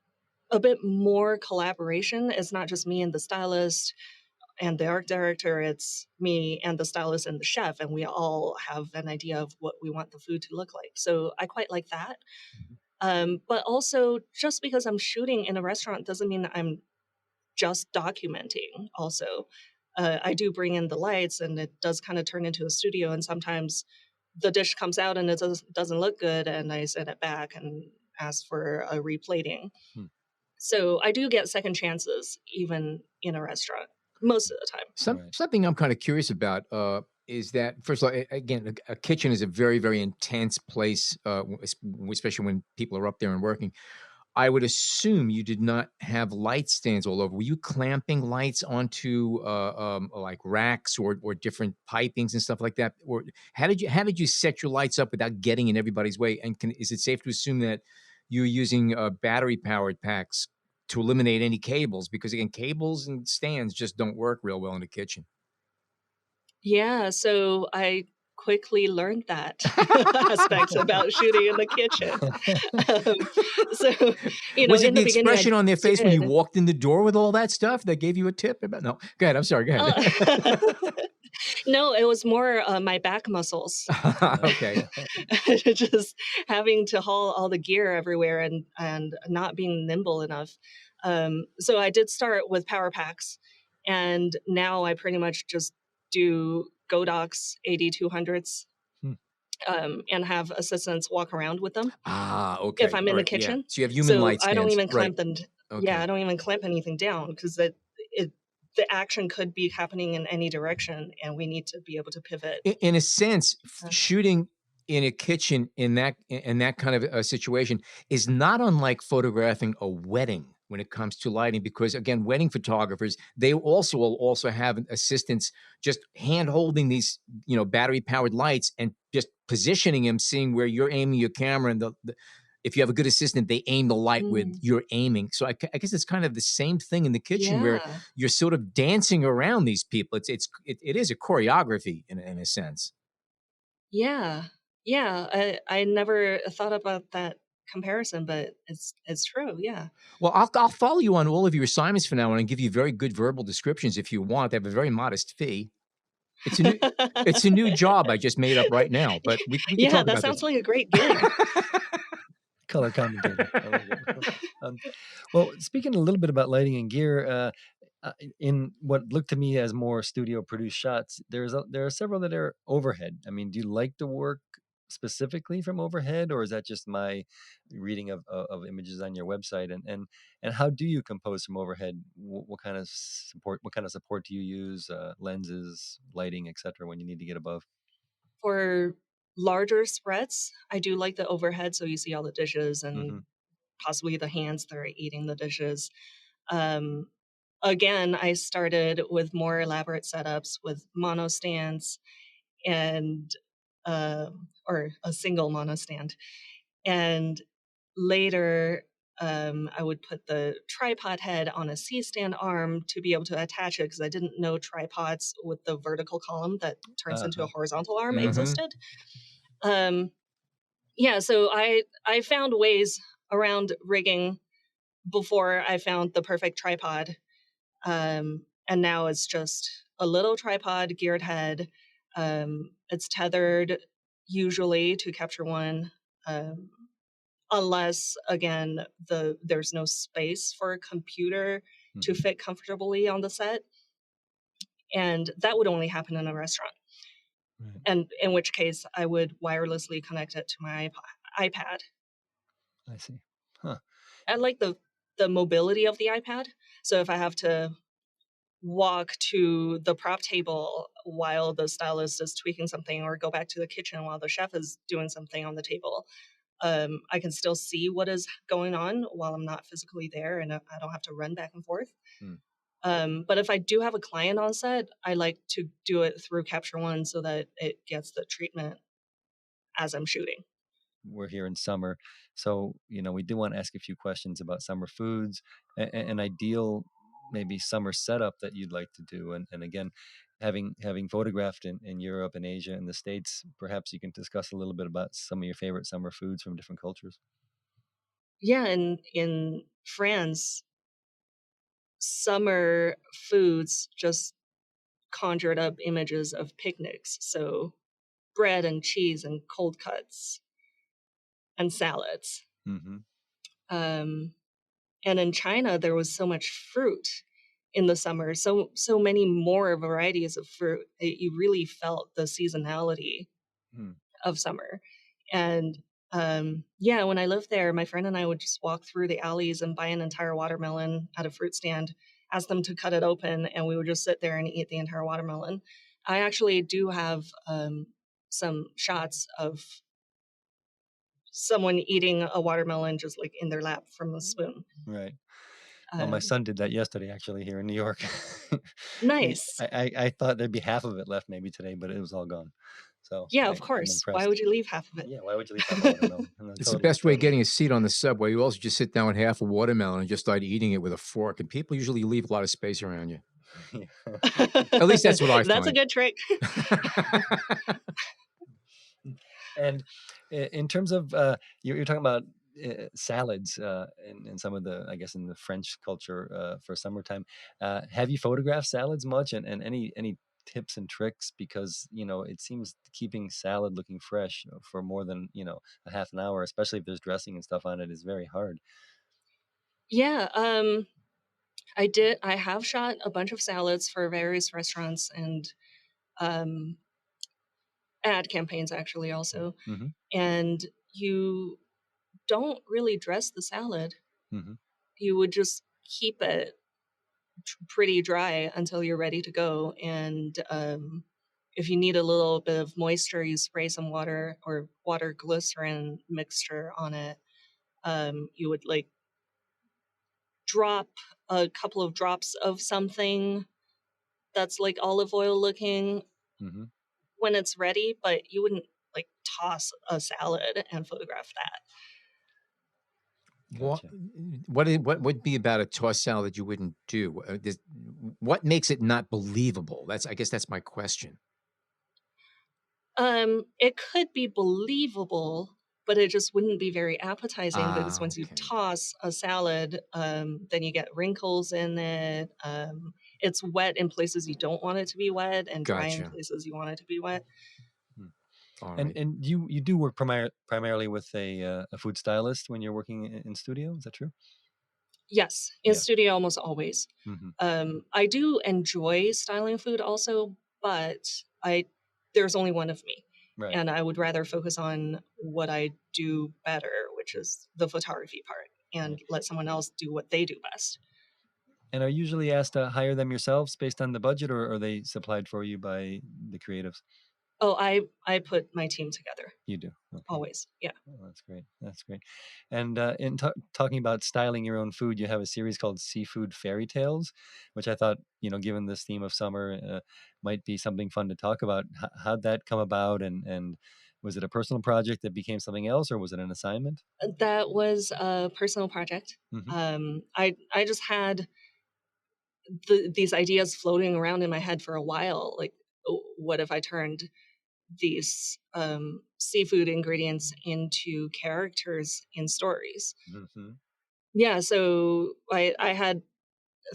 a bit more collaboration. It's not just me and the stylist and the art director, it's me and the stylist and the chef, and we all have an idea of what we want the food to look like. So I quite like that. Mhm. But also, just because I'm shooting in a restaurant doesn't mean that I'm just documenting. Also, I do bring in the lights, and it does kind of turn into a studio. And sometimes the dish comes out and it doesn't look good, and I send it back and ask for a replating. Hmm. So I do get second chances even in a restaurant most of the time. Right. Something I'm kind of curious about is that, first of all, again, a kitchen is a very, very intense place, especially when people are up there and working. I would assume you did not have light stands all over. Were you clamping lights onto like racks or different pipings and stuff like that? Or how did you set your lights up without getting in everybody's way? And is it safe to assume that you're using battery powered packs to eliminate any cables? Because again, cables and stands just don't work real well in the kitchen. Yeah, so I quickly learned that aspect about shooting in the kitchen. Um, so, Was it in the the beginning, I expression on their face when you did. walked in the door with all that stuff that gave you a tip about? No, go ahead. I'm sorry. Go Uh, ahead. no, it was more my back muscles. Okay. Just having to haul all the gear everywhere and not being nimble enough. So I did start with power packs, and now I pretty much just do Godox 8200s, Hmm. and have assistants walk around with them if Okay. I'm All in the right. Yeah. kitchen. So you have human So light I don't stands. even Right. clamp them. Yeah, Okay. I don't even clamp anything down because the action could be happening in any direction, and we need to be able to pivot. In a sense, Uh, shooting in a kitchen in that kind of a situation is not unlike photographing a wedding when it comes to lighting, because again, wedding photographers, they also will also have assistants just hand holding these battery powered lights and just positioning them, seeing where you're aiming your camera, and if you have a good assistant, they aim the light with mm, your aiming. So I guess it's kind of the same thing in the kitchen where yeah. you're sort of dancing around these people. It is a choreography in a sense. Yeah. Yeah. I never thought about that comparison, but it's true. Yeah. Well, I'll follow you on all of your assignments from now on and give you very good verbal descriptions if you want. They have a very modest fee. It's a new it's a new job I just made up right now, but we could Yeah, talk that about sounds this. like a great gig. Color commentator. I like it. Well, speaking a little bit about lighting and gear, in what looked to me as more studio produced shots, there are several that are overhead. I mean, do you like to work specifically from overhead, or is that just my reading of images on your website? And how do you compose from overhead? What kind of support? What kind of support do you use? Lenses, lighting, etc. When you need to get above. For larger spreads, I do like the overhead, so you see all the dishes Hmm. and possibly the hands that are eating the dishes. Um, Again, I started with more elaborate setups with mono stands and or a single mono stand. And later, I would put the tripod head on a C-stand arm to be able to attach it because I didn't know tripods with the vertical column that turns into a Uh-huh. horizontal arm Mhm. existed. Um, yeah, so I found ways around rigging before I found the perfect tripod. And now it's just a little tripod geared head. It's tethered usually to capture one unless again there's no space for a computer to fit comfortably on the set, and that would only happen in a restaurant. Right. And in which case I would wirelessly connect it to my iPad. I see. Huh. I like the mobility of the iPad. So if I have to walk to the prop table while the stylist is tweaking something, or go back to the kitchen while the chef is doing something on the table, I can still see what is going on while I'm not physically there, and I don't have to run back and forth. But if I do have a client on set, I like to do it through Capture One so that it gets the treatment as I'm shooting. We're here in summer, so we do want to ask a few questions about summer foods, an ideal maybe summer setup that you'd like to do, and again, having photographed in Europe and Asia and the States, perhaps you can discuss a little bit about some of your favorite summer foods from different cultures. Yeah, in France, summer foods just conjured up images of picnics. So bread and cheese and cold cuts and salads. Mm-hmm. And in China, there was so much fruit in the summer, so many more varieties of fruit. You really felt the seasonality of summer. And yeah, when I lived there, my friend and I would just walk through the alleys and buy an entire watermelon at a fruit stand, ask them to cut it open, and we would just sit there and eat the entire watermelon. I actually do have some shots of someone eating a watermelon just like in their lap from a spoon. Right. Well, my son did that yesterday, actually, here in New York. Nice. I thought there'd be half of it left maybe today, but it was all gone. So yeah, of I'm course. Why impressed. would you leave half of it? Yeah, why would you leave half a watermelon? It's the best way of getting a seat on the subway. You also just sit down with half a watermelon and just start eating it with a fork. And people usually leave a lot of space around you. At least that's what I That's a find. good trick. And in terms of you're talking about salads in some of the, I guess, in the French culture for summertime. Have you photographed salads much, and any tips and tricks? Because it seems keeping salad looking fresh for more than a half an hour, especially if there's dressing and stuff on it, is very hard. Yeah, I have shot a bunch of salads for various restaurants and ad campaigns actually also. Mm-hmm. And you don't really dress the salad. Mm-hmm. You would just keep it pretty dry until you're ready to go. And if you need a little bit of moisture, you spray some water or water glycerin mixture on it. You would like drop a couple of drops of something that's like olive oil looking Mm-hmm. when it's ready, but you wouldn't like toss a salad and photograph that. Gotcha. What would be about a tossed salad that you wouldn't do? What makes it not believable? I guess that's my question. It could be believable, but it just wouldn't be very appetizing because once you Okay. toss a salad, then you get wrinkles in it. It's wet in places you don't want it to be wet, and dry in Gotcha. places you want it to be wet. All And right. and you do work primarily with a food stylist when you're working in studio. Is that true? Yes, in Yeah. studio almost always. Mm-hmm. I do enjoy styling food also, but there's only one of me. Right. And I would rather focus on what I do better, which is the photography part, and let someone else do what they do best. And are you usually asked to hire them yourselves based on the budget, or are they supplied for you by the creatives? Oh, I put my team together. You do. Okay. Always. Yeah. Oh, that's great. That's great. And in talking about styling your own food, you have a series called Seafood Fairy Tales, which I thought, given this theme of summer, might be something fun to talk about. How'd that come about? And was it a personal project that became something else, or was it an assignment? That was a personal project. Mm-hmm. I just had these ideas floating around in my head for a while. Like, what if I turned these seafood ingredients into characters in stories? Mm-hmm. Yeah, so I had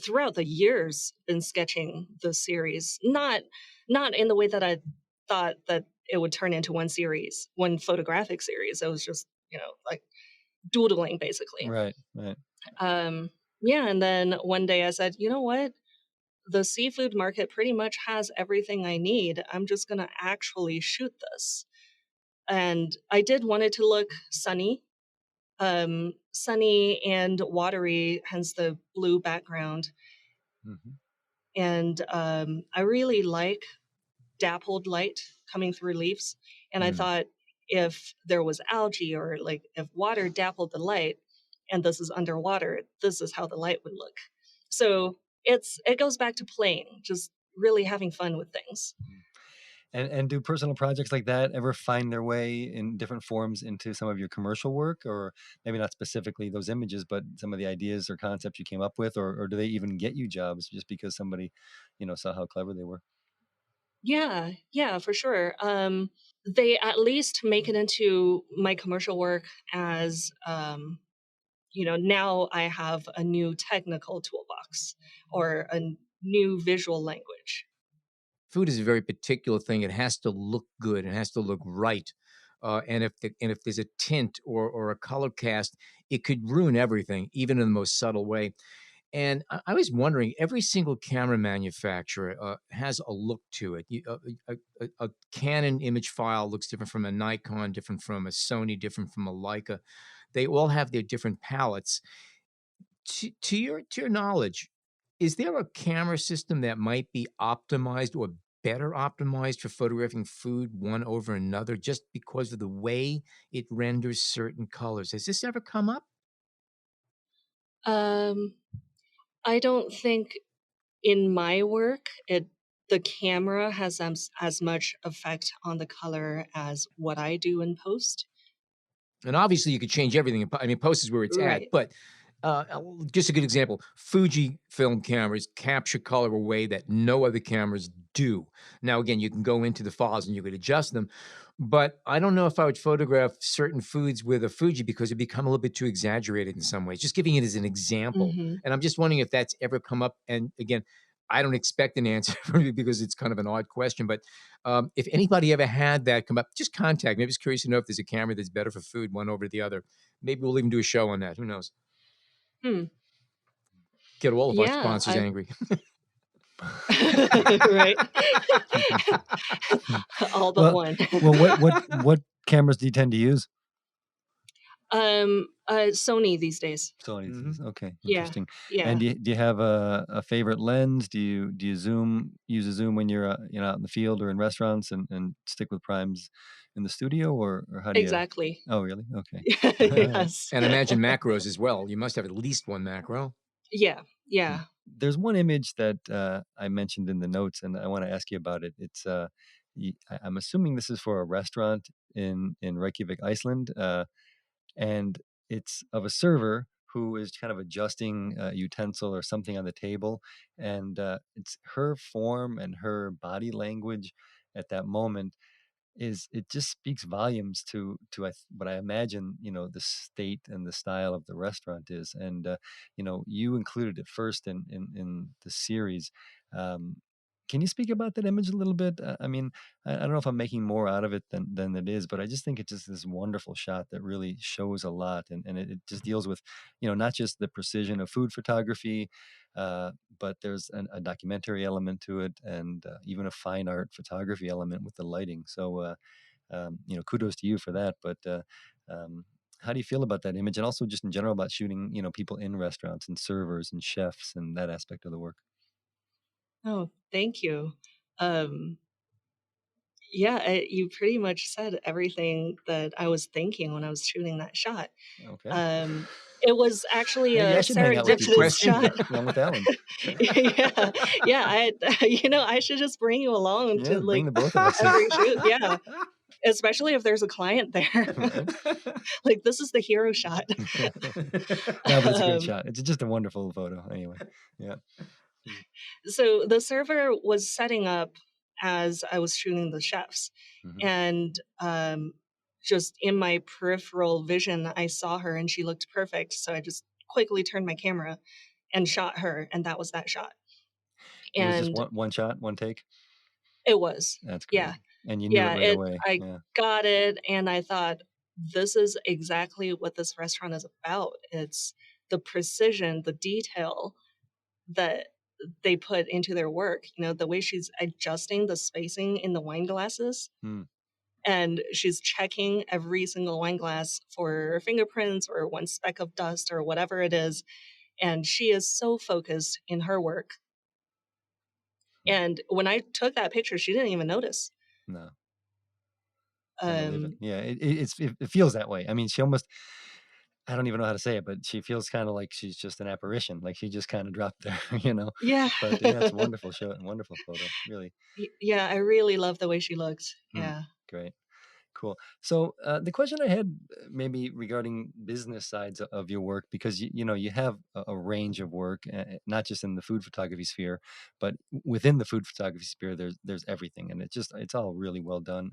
throughout the years been sketching the series, not in the way that I thought that it would turn into one photographic series. It was just like doodling basically. Right, right. Yeah, and then one day I said, you know what? The seafood market pretty much has everything I need. I'm just going to actually shoot this. And I did want it to look sunny, sunny and watery, hence the blue background. Mm-hmm. And I really like dappled light coming through leaves. And I thought if there was algae or like if water dappled the light and this is underwater, this is how the light would look. So it goes back to playing, just really having fun with things. And do personal projects like that ever find their way in different forms into some of your commercial work, or maybe not specifically those images, but some of the ideas or concepts you came up with, or do they even get you jobs just because somebody, saw how clever they were? Yeah, for sure. They at least make it into my commercial work as now I have a new technical toolbox or a new visual language. Food is a very particular thing. It has to look good. It has to look right. And if there's a tint or a color cast, it could ruin everything, even in the most subtle way. And I was wondering, every single camera manufacturer has a look to it. A Canon image file looks different from a Nikon, different from a Sony, different from a Leica. They all have their different palettes. To your knowledge, is there a camera system that might be optimized or better optimized for photographing food one over another just because of the way it renders certain colors? Has this ever come up? Um, I don't think in my work the camera has as much effect on the color as what I do in post. And obviously, you could change everything. I mean, post is where it's at. Right. But just a good example, Fuji film cameras capture color a way that no other cameras do. Now, again, you can go into the files and you could adjust them. But I don't know if I would photograph certain foods with a Fuji because it become a little bit too exaggerated in some ways. Just giving it as an example. Hmm. And I'm just wondering if that's ever come up. And again, I don't expect an answer from you because it's kind of an odd question. But if anybody ever had that come up, just contact me. I'm just curious to know if there's a camera that's better for food, one over the other. Maybe we'll even do a show on that. Who knows? Get all of our Yeah, sponsors angry. right. All but one. Well, what cameras do you tend to use? Sony these days. Sony. Mhm. Okay, Yeah, interesting. yeah. And do you have a favorite lens? Do you use a zoom when you're out in the field or in restaurants, and stick with primes in the studio, or how do you? Exactly. Oh, really? Okay. All right. Yes. And imagine macros as well. You must have at least one macro. Yeah. There's one image that I mentioned in the notes, and I want to ask you about it. It's I'm assuming this is for a restaurant in Reykjavik, Iceland, and it's of a server who is kind of adjusting a utensil or something on the table, and it's her form and her body language at that moment it just speaks volumes to what I imagine the state and the style of the restaurant is. And you included it first in the series. um, can you speak about that image a little bit? I mean, I don't know if I'm making more out of it than it is, but I just think it's just this wonderful shot that really shows a lot, and it just deals with not just the precision of food photography, but there's a documentary element to it, and even a fine art photography element with the lighting. So, kudos to you for that. But how do you feel about that image, and also just in general about shooting, people in restaurants and servers and chefs and that aspect of the work? Oh, thank you. Um, yeah, you pretty much said everything that I was thinking when I was shooting that shot. Okay. It was actually Maybe a I should hang out with you serendipitous too, shot. along with Alan. Yeah. I should just bring you along Yeah, to bring like the both of us. every shoot. Yeah, especially if there's a client there. Right? Like this is the hero shot. No, but it's a great Um, shot. It's just a wonderful photo. Anyway, yeah. so the server was setting up as I was shooting the chefs, Mhm. and just in my peripheral vision, I saw her and she looked perfect. So I just quickly turned my camera and shot her, and that was that shot. It was just And one shot, one take. it was, That's great, yeah, and you knew it yeah. right away. I Yeah. got it, and I thought, this is exactly what this restaurant is about. It's the precision, the detail that they put into their work. You know, the way she's adjusting the spacing in the wine glasses, Hmm. and she's checking every single wine glass for fingerprints or one speck of dust or whatever it is. And she is so focused in her work. And when I took that picture, she didn't even notice. No, can't believe it. Um, Yeah, it feels that way. I mean, she almost, I don't even know how to say it, but she feels kind of like she's just an apparition, like she just kind of dropped there, you know. yeah. But yeah, it's a wonderful show, a wonderful photo, really. Yeah, I really love the way she looked. Hmm. Yeah. Great. Cool. So the question I had maybe regarding business sides of your work, because you know you have a range of work, not just in the food photography sphere, but within the food photography sphere, there's everything, and it's all really well done.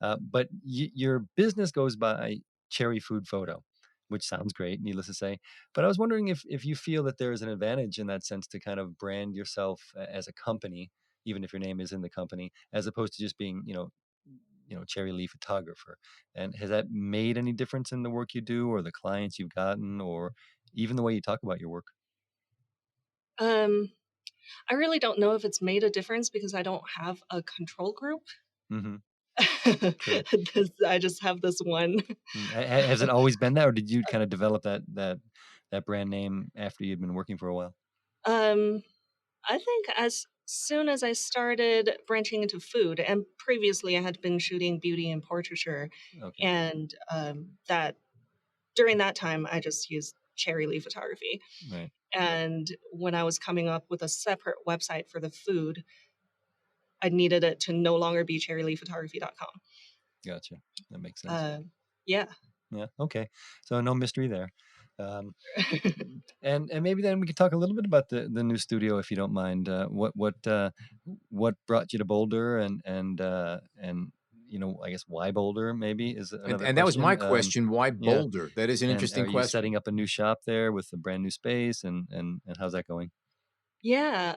But your business goes by Cherry Food Photo, which sounds great, needless to say. But I was wondering if you feel that there is an advantage in that sense to kind of brand yourself as a company, even if your name is in the company, as opposed to just being, Cherry Leaf photographer. And has that made any difference in the work you do, or the clients you've gotten, or even the way you talk about your work? Um, I really don't know if it's made a difference because I don't have a control group. Hmm. True. I just have this one. Has it always been that, or did you kind of develop that brand name after you'd been working for a while? Um, I think as soon as I started branching into food, and previously I had been shooting beauty and portraiture, Okay. and that during that time I just used cherry leaf photography. Right. And when I was coming up with a separate website for the food, I needed it to no longer be cherryleafphotography.com. Gotcha. That makes sense. Uh, yeah. Yeah. Okay. So no mystery there. Um, and maybe then we could talk a little bit about the new studio, if you don't mind. What brought you to Boulder, and I guess why Boulder maybe is another And that was my question. question. Why Yeah. Boulder? That is an And interesting are you question. setting up a new shop there with a brand new space, and how's that going? Yeah.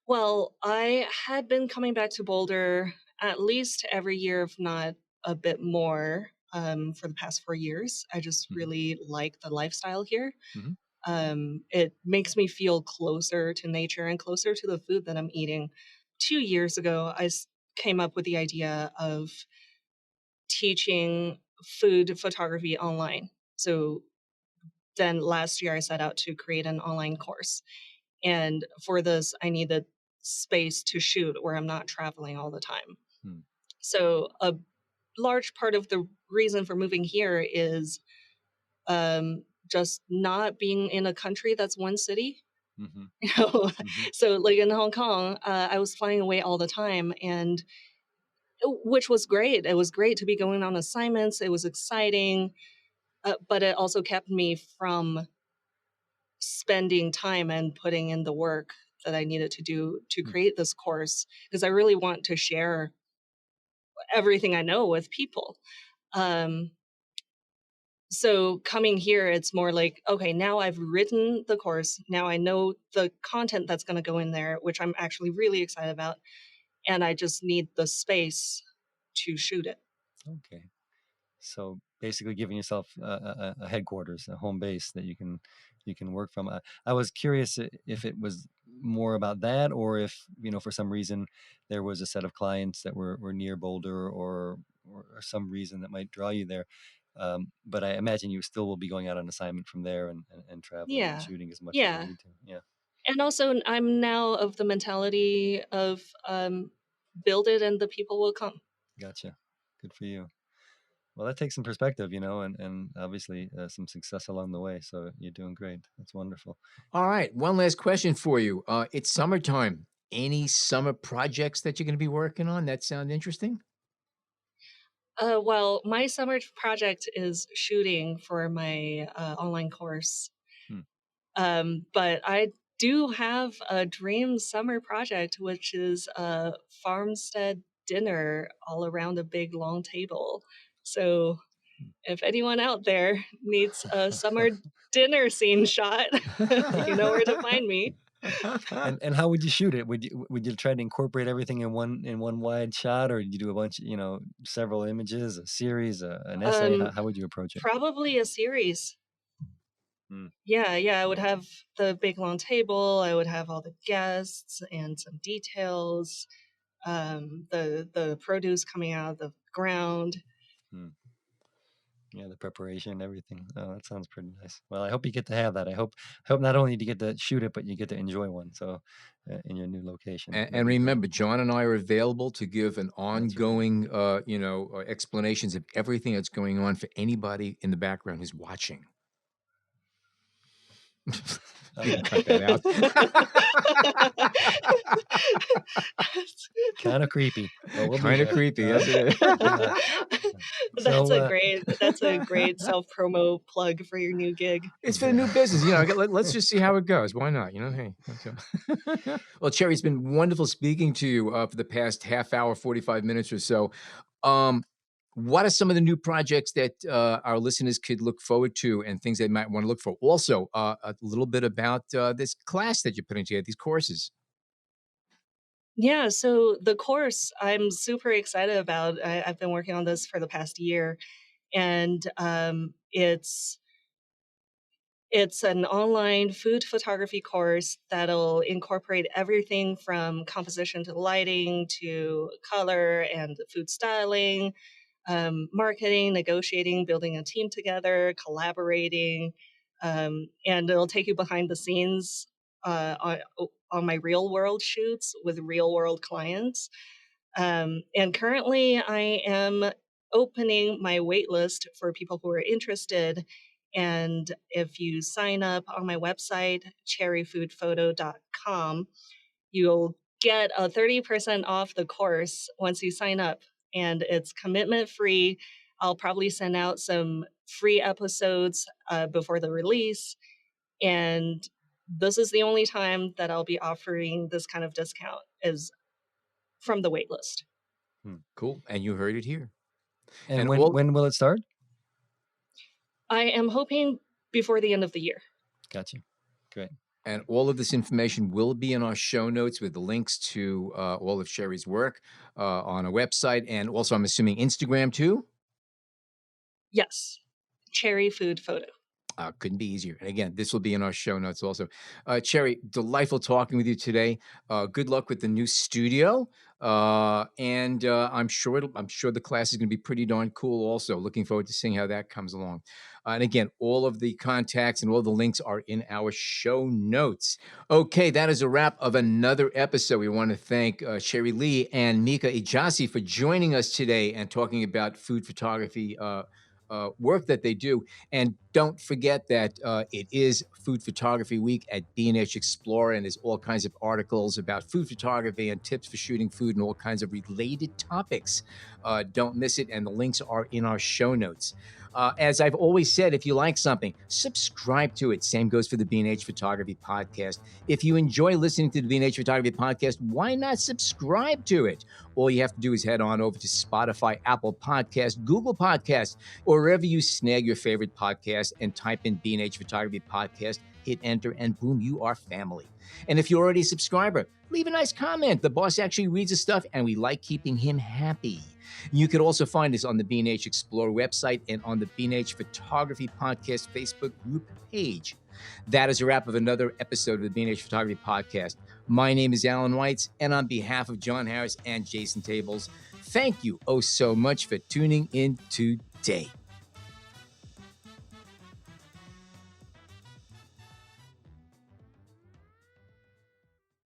Well, I had been coming back to Boulder at least every year, if not a bit more, for the past 4 years. I just Hmm. really like the lifestyle here. Hmm. It makes me feel closer to nature and closer to the food that I'm eating. 2 years ago, came up with the idea of teaching food photography online. So then last year, I set out to create an online course. And for this, I needed space to shoot where I'm not traveling all the time. Hmm. So a large part of the reason for moving here is just not being in a country that's one city. Hmm. You know, Hmm. so like in Hong Kong, I was flying away all the time, and which was great. It was great to be going on assignments. It was exciting, but it also kept me from spending time and putting in the work that I needed to do to create this course, because I really want to share everything I know with people. Um, so coming here, it's more like, okay, now I've written the course. Now I know the content that's going to go in there, which I'm actually really excited about. And I just need the space to shoot it. Okay. So basically giving yourself a headquarters, a home base that you can work from. I was curious if it was more about that, or if for some reason there was a set of clients that were near Boulder, or some reason that might draw you there. But I imagine you still will be going out on assignment from there, and traveling and Yeah. shooting as much as you Yeah. need to. Yeah. And also, I'm now of the mentality of build it and the people will come. Gotcha. Good for you. Well, that takes some perspective, and obviously some success along the way. So you're doing great. That's wonderful. All right. One last question for you. It's summertime. Any summer projects that you're going to be working on that sound interesting? Well, my summer project is shooting for my online course. Hmm. But I do have a dream summer project, which is a farmstead dinner all around a big long table. So if anyone out there needs a summer dinner scene shot, you know where to find me. And how would you shoot it? Would you try to incorporate everything in one wide shot, or would you do a bunch, several images, a series, an essay? How would you approach it? Probably a series. Hmm. Yeah, I would have the big long table. I would have all the guests and some details. The produce coming out of the ground. Hmm. Yeah, the preparation, everything. Oh, that sounds pretty nice. Well, I hope you get to have that. I hope not only do you get to shoot it, but you get to enjoy one. So, in your new location. And remember, John and I are available to give an ongoing, explanations of everything that's going on for anybody in the background who's watching. Cut that out. Kind of creepy. Kind of creepy, yes it is. That's a great self-promo plug for your new gig. It's for the new business, let's just see how it goes. Why not? Hey. Well, Cherry, it's been wonderful speaking to you for the past half hour, 45 minutes or so. What are some of the new projects that our listeners could look forward to and things they might want to look for? Also, a little bit about this class that you're putting together, these courses. Yeah, so the course I'm super excited about. I've been working on this for the past year, and it's an online food photography course that'll incorporate everything from composition to lighting to color and food line, marketing, negotiating, building a team together, collaborating, and it'll take you behind the scenes on my real world shoots with real world clients. And currently, I am opening my waitlist for people who are interested. And if you sign up on my website, cherryfoodphoto.com, you'll get a 30% off the course once you sign up. And it's commitment free. I'll probably send out some free episodes before the release. And this is the only time that I'll be offering this kind of discount is from the waitlist. Cool. And you heard it here. And when will it start? I am hoping before the end of the year. Got you. Great. And all of this information will be in our show notes with the links to all of Sherry's work on our website. And also, I'm assuming Instagram too? Yes. Cherry Food Photo. Couldn't be easier. And again, this will be in our show notes also. Cherry, delightful talking with you today. Good luck with the new studio. And I'm sure the class is going to be pretty darn cool also. Looking forward to seeing how that comes along. And again, all of the contacts and all the links are in our show notes. Okay, that is a wrap of another episode. We want to thank Cherry Lee and Meika Ejiasi for joining us today and talking about food photography work that they do. And don't forget that it is Food Photography Week at B&H Explorer, and there's all kinds of articles about food photography and tips for shooting food and all kinds of related topics. Don't miss it, and the links are in our show notes. As I've always said, if you like something, subscribe to it. Same goes for the B&H Photography Podcast. If you enjoy listening to the B&H Photography Podcast, why not subscribe to it? All you have to do is head on over to Spotify, Apple Podcasts, Google Podcasts, or wherever you snag your favorite podcast and type in B&H Photography Podcast, hit enter, and boom, you are family. And if you're already a subscriber, leave a nice comment. The boss actually reads the stuff, and we like keeping him happy. You can also find us on the B&H Explorer website and on the B&H Photography Podcast Facebook group page. That is a wrap of another episode of the B&H Photography Podcast. My name is Alan Weitz, and on behalf of John Harris and Jason Tables, thank you oh so much for tuning in today.